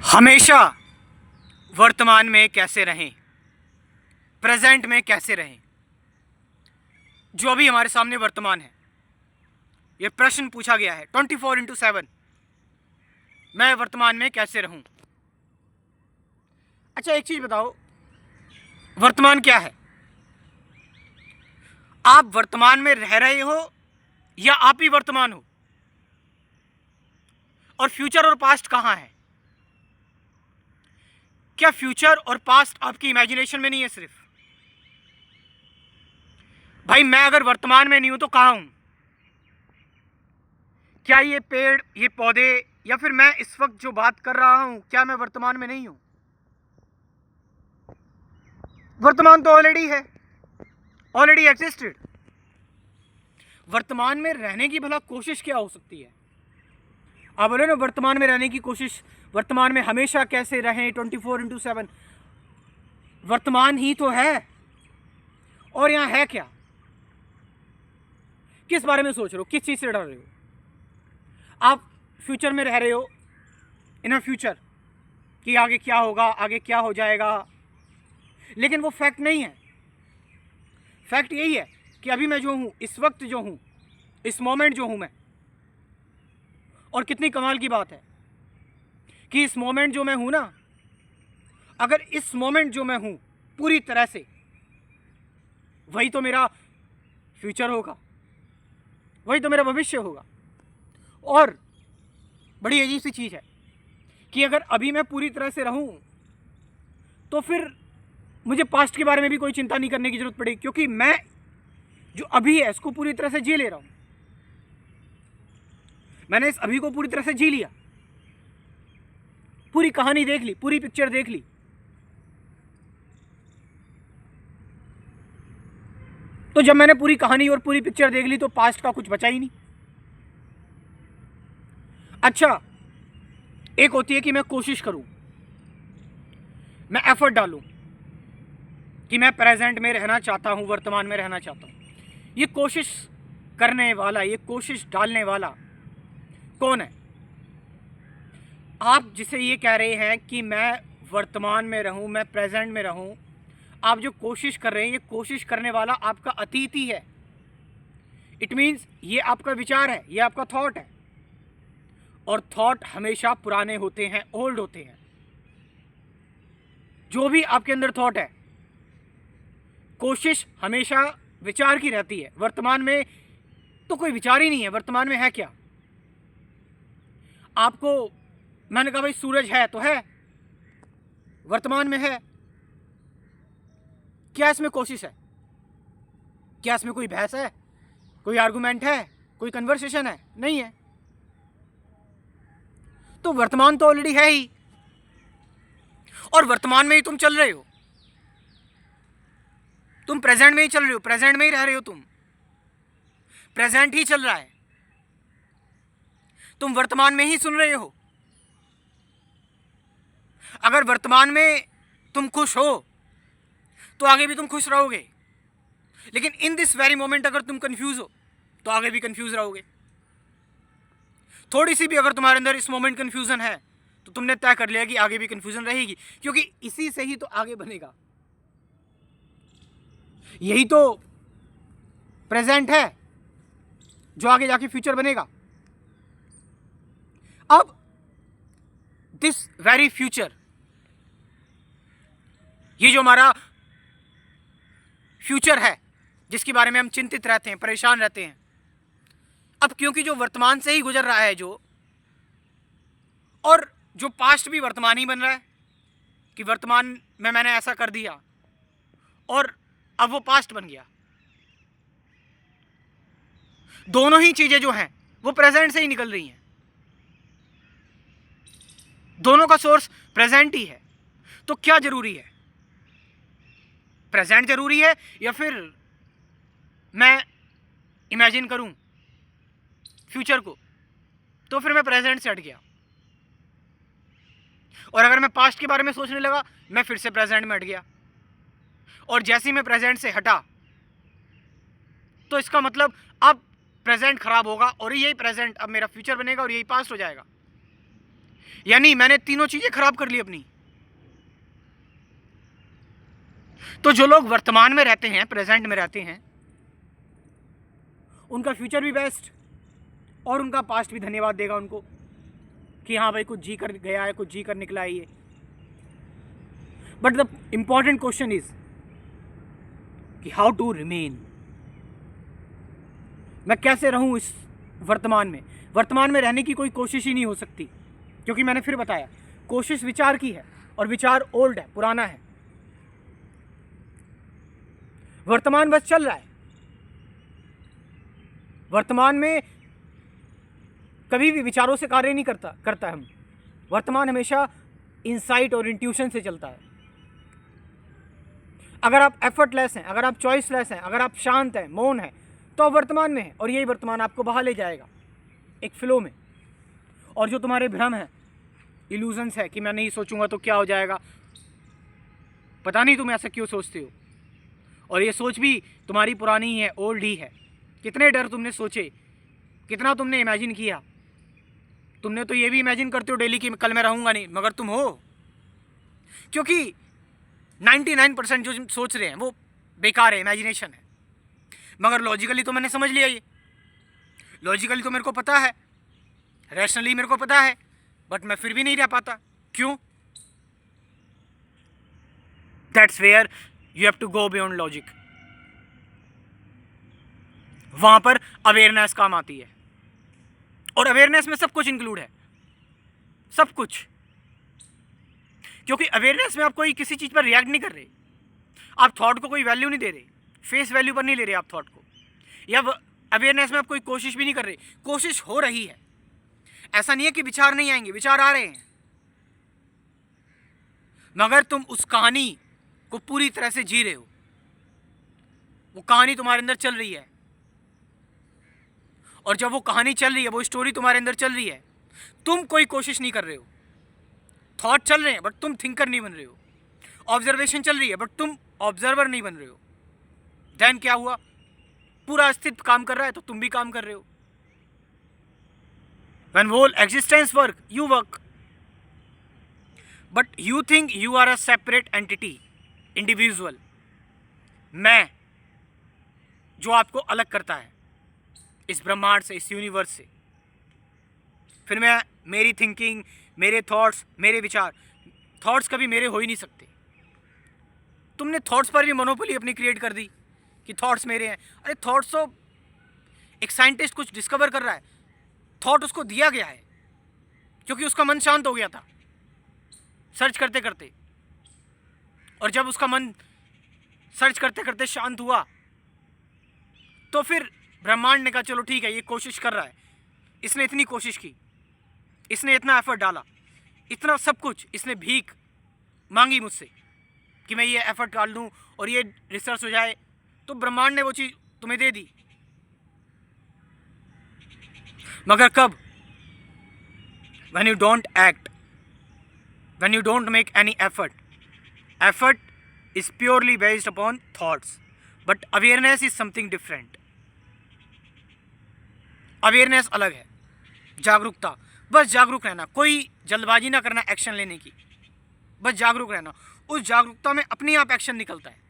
हमेशा वर्तमान में कैसे रहें, प्रेजेंट में कैसे रहें। जो अभी हमारे सामने वर्तमान है, ये प्रश्न पूछा गया है 24/7। मैं वर्तमान में कैसे रहूं। अच्छा, एक चीज बताओ, वर्तमान क्या है? आप वर्तमान में रह रहे हो या आप ही वर्तमान हो? और फ्यूचर और पास्ट कहां है? क्या फ्यूचर और पास्ट आपकी इमेजिनेशन में नहीं है सिर्फ? भाई, मैं अगर वर्तमान में नहीं हूं तो कहां हूं? क्या ये पेड़, ये पौधे, या फिर मैं इस वक्त जो बात कर रहा हूं, क्या मैं वर्तमान में नहीं हूं? वर्तमान तो ऑलरेडी है, ऑलरेडी एग्जिस्टेड। वर्तमान में रहने की भला कोशिश क्या हो सकती है? आप बोले ना वर्तमान में रहने की कोशिश, वर्तमान में हमेशा कैसे रहें 24/7। वर्तमान ही तो है, और यहां है क्या? किस बारे में सोच रहे हो, किस चीज से डर रहे हो? आप फ्यूचर में रह रहे हो, इन अ फ्यूचर, कि आगे क्या होगा, आगे क्या हो जाएगा, लेकिन वो फैक्ट नहीं है। फैक्ट यही है कि अभी मैं जो हूं, इस वक्त जो हूं, इस मोमेंट जो हूं मैं, और कितनी कमाल की बात है कि इस मोमेंट जो मैं हूं ना, अगर इस मोमेंट जो मैं हूं पूरी तरह से, वही तो मेरा फ्यूचर होगा, वही तो मेरा भविष्य होगा। और बड़ी अजीब सी चीज है कि अगर अभी मैं पूरी तरह से रहूं तो फिर मुझे पास्ट के बारे में भी कोई चिंता नहीं करने की जरूरत पड़ेगी, क्योंकि मैं जो अभी है इसको पूरी तरह से जी ले रहा हूं। मैंने इस अभी को पूरी तरह से जी लिया, पूरी कहानी देख ली, पूरी पिक्चर देख ली। तो जब मैंने पूरी कहानी और पूरी पिक्चर देख ली तो पास्ट का कुछ बचा ही नहीं। अच्छा, एक होती है कि मैं कोशिश करूं, मैं एफर्ट डालूं कि मैं प्रेजेंट में रहना चाहता हूं, वर्तमान में रहना चाहता हूं। ये कोशिश करने वाला, ये कोशिश डालने वाला कौन है? आप जिसे ये कह रहे हैं कि मैं वर्तमान में रहूं, मैं प्रेजेंट में रहूं, आप जो कोशिश कर रहे हैं, ये कोशिश करने वाला आपका अतीत ही है। इट मीन्स ये आपका विचार है, ये आपका थॉट है, और थॉट हमेशा पुराने होते हैं, ओल्ड होते हैं। जो भी आपके अंदर थॉट है, कोशिश हमेशा विचार की रहती है। वर्तमान में तो कोई विचार ही नहीं है। वर्तमान में है क्या? आपको मैंने कहा भाई सूरज है तो है, वर्तमान में है। क्या इसमें कोशिश है? क्या इसमें कोई बहस है, कोई आर्गुमेंट है, कोई कन्वर्सेशन है? नहीं है। तो वर्तमान तो ऑलरेडी है ही, और वर्तमान में ही तुम चल रहे हो। तुम प्रेजेंट में ही चल रहे हो, प्रेजेंट में ही रह रहे हो, तुम प्रेजेंट ही चल रहा है। तुम वर्तमान में ही सुन रहे हो। अगर वर्तमान में तुम खुश हो तो आगे भी तुम खुश रहोगे, लेकिन इन दिस वेरी मोमेंट अगर तुम कंफ्यूज हो तो आगे भी कंफ्यूज रहोगे। थोड़ी सी भी अगर तुम्हारे अंदर इस मोमेंट कंफ्यूजन है तो तुमने तय कर लिया कि आगे भी कंफ्यूजन रहेगी, क्योंकि इसी से ही तो आगे बनेगा। यही तो प्रेजेंट है जो आगे जाके फ्यूचर बनेगा। अब दिस वेरी फ्यूचर, ये जो हमारा फ्यूचर है जिसके बारे में हम चिंतित रहते हैं, परेशान रहते हैं, अब क्योंकि जो वर्तमान से ही गुजर रहा है, जो और जो पास्ट भी वर्तमान ही बन रहा है कि वर्तमान में मैंने ऐसा कर दिया और अब वो पास्ट बन गया। दोनों ही चीजें जो हैं वो प्रेजेंट से ही निकल रही हैं। दोनों का सोर्स प्रेजेंट ही है। तो क्या जरूरी है? प्रेजेंट जरूरी है या फिर मैं इमेजिन करूं फ्यूचर को? तो फिर मैं प्रेजेंट से हट गया, और अगर मैं पास्ट के बारे में सोचने लगा, मैं फिर से प्रेजेंट में हट गया। और जैसे ही मैं प्रेजेंट से हटा तो इसका मतलब अब प्रेजेंट खराब होगा, और यही प्रेजेंट अब मेरा फ्यूचर बनेगा, और यही पास्ट हो जाएगा। यानी मैंने तीनों चीजें खराब कर ली अपनी। तो जो लोग वर्तमान में रहते हैं, प्रेजेंट में रहते हैं, उनका फ्यूचर भी बेस्ट और उनका पास्ट भी धन्यवाद देगा उनको कि हाँ भाई कुछ जी कर गया है, कुछ जी कर निकला है ये। But the important question is कि हाउ टू रिमेन। मैं कैसे रहूं इस वर्तमान में। वर्तमान में रहने की कोई कोशिश ही नहीं हो सकती, क्योंकि मैंने फिर बताया कोशिश विचार की है और विचार ओल्ड है, पुराना है। वर्तमान बस चल रहा है। वर्तमान में कभी भी विचारों से कार्य नहीं करता है हम। वर्तमान हमेशा इंसाइट और इंट्यूशन से चलता है। अगर आप एफर्टलेस हैं, अगर आप चॉइसलेस हैं, अगर आप शांत हैं, मौन हैं, तो आप वर्तमान में हैं और यही वर्तमान आपको बहा ले जाएगा एक फ्लो में। और जो तुम्हारे भ्रम है, इल्यूजन्स है कि मैं नहीं सोचूंगा तो क्या हो जाएगा, पता नहीं तुम ऐसा क्यों सोचते हो। और ये सोच भी तुम्हारी पुरानी ही है, ओल्ड ही है। कितने डर तुमने सोचे, कितना तुमने इमेजिन किया। तुमने तो ये भी इमेजिन करते हो डेली कि कल मैं रहूंगा नहीं, मगर तुम हो। क्योंकि 99% जो सोच रहे हैं वो बेकार है, इमेजिनेशन है। मगर लॉजिकली तो मैंने समझ लिया, ये लॉजिकली तो मेरे को पता है, रैशनली मेरे को पता है, बट मैं फिर भी नहीं रह पाता। क्यों? That's where you have to go beyond logic. वहां पर अवेयरनेस काम आती है, और अवेयरनेस में सब कुछ इंक्लूड है, सब कुछ। क्योंकि अवेयरनेस में आप कोई किसी चीज पर रिएक्ट नहीं कर रहे, आप थॉट को कोई वैल्यू नहीं दे रहे, फेस वैल्यू पर नहीं ले रहे आप थॉट को। या अवेयरनेस में आप कोई कोशिश भी नहीं कर रहे, कोशिश हो रही है। ऐसा नहीं है कि विचार नहीं आएंगे, विचार आ रहे हैं, मगर तुम उस कहानी को पूरी तरह से जी रहे हो। वो कहानी तुम्हारे अंदर चल रही है, और जब वो कहानी चल रही है, वो स्टोरी तुम्हारे अंदर चल रही है, तुम कोई कोशिश नहीं कर रहे हो। थॉट चल रहे हैं बट तुम थिंकर नहीं बन रहे हो। ऑब्जर्वेशन चल रही है बट तुम ऑब्जर्वर नहीं बन रहे हो। देन क्या हुआ? पूरा अस्तित्व काम कर रहा है तो तुम भी काम कर रहे हो। When whole existence work, you work. But you think you are a separate entity, individual. मैं, जो आपको अलग करता है इस ब्रह्मांड से, इस यूनिवर्स से। फिर मैं, मेरी थिंकिंग, मेरे थॉट्स, मेरे विचार। थॉट्स कभी मेरे हो ही नहीं सकते। तुमने थॉट्स पर भी मोनोपोली अपनी क्रिएट कर दी कि थॉट्स मेरे हैं। अरे थॉट्स तो एक साइंटिस्ट कुछ डिस्कवर कर रहा है, थॉट उसको दिया गया है क्योंकि उसका मन शांत हो गया था सर्च करते करते। और जब उसका मन सर्च करते करते शांत हुआ, तो फिर ब्रह्मांड ने कहा चलो ठीक है, ये कोशिश कर रहा है, इसने इतनी कोशिश की, इसने इतना एफर्ट डाला, इतना सब कुछ, इसने भीख मांगी मुझसे कि मैं ये एफर्ट डाल दूँ और ये रिसर्च हो जाए, तो ब्रह्मांड ने वो चीज़ तुम्हें दे दी। मगर कब? when you don't act, when you don't make any effort is purely based upon thoughts, but awareness is something different. Awareness अलग है, जागरूकता। बस जागरूक रहना, कोई जल्दबाजी ना करना एक्शन लेने की, बस जागरूक रहना। उस जागरूकता में अपने आप एक्शन निकलता है।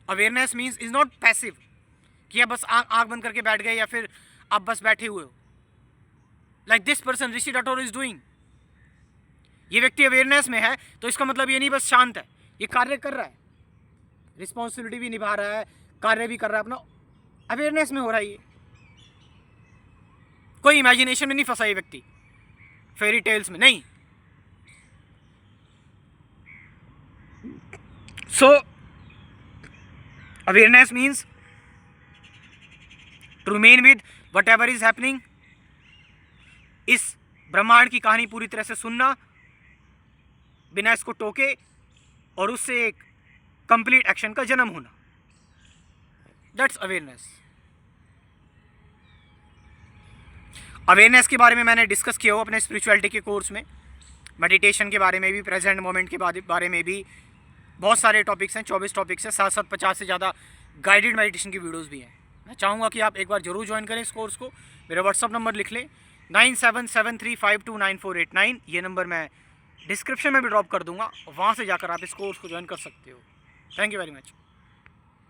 Awareness means is not passive कि आप बस आंख बंद करके बैठ गए या फिर आप बस बैठे हुए हो। Like this person Rishi Rathore is doing. ये व्यक्ति अवेयरनेस में है तो इसका मतलब ये नहीं बस शांत है, ये कार्य कर रहा है, रिस्पॉन्सिबिलिटी भी निभा रहा है, कार्य भी कर रहा है, अपना अवेयरनेस में हो रहा है। ये कोई इमेजिनेशन में नहीं फंसा ये व्यक्ति, फेरी टेल्स में नहीं। So awareness means to remain with whatever is happening. इस ब्रह्मांड की कहानी पूरी तरह से सुनना बिना इसको टोके, और उससे एक कंप्लीट एक्शन का जन्म होना, दैट्स अवेयरनेस। अवेयरनेस के बारे में मैंने डिस्कस किया हो अपने स्पिरिचुअलिटी के कोर्स में, मेडिटेशन के बारे में भी, प्रेजेंट मोमेंट के बारे में भी। बहुत सारे टॉपिक्स हैं, 24 टॉपिक्स हैं, 750 से ज़्यादा गाइडेड मेडिटेशन की वीडियोस भी हैं। मैं चाहूँगा कि आप एक बार जरूर ज्वाइन करें इस कोर्स को। मेरा व्हाट्सअप नंबर लिख लें 9773529489, ये नंबर मैं डिस्क्रिप्शन में भी ड्रॉप कर दूंगा, वहाँ से जाकर आप इस कोर्स को ज्वाइन कर सकते हो। Thank you very much.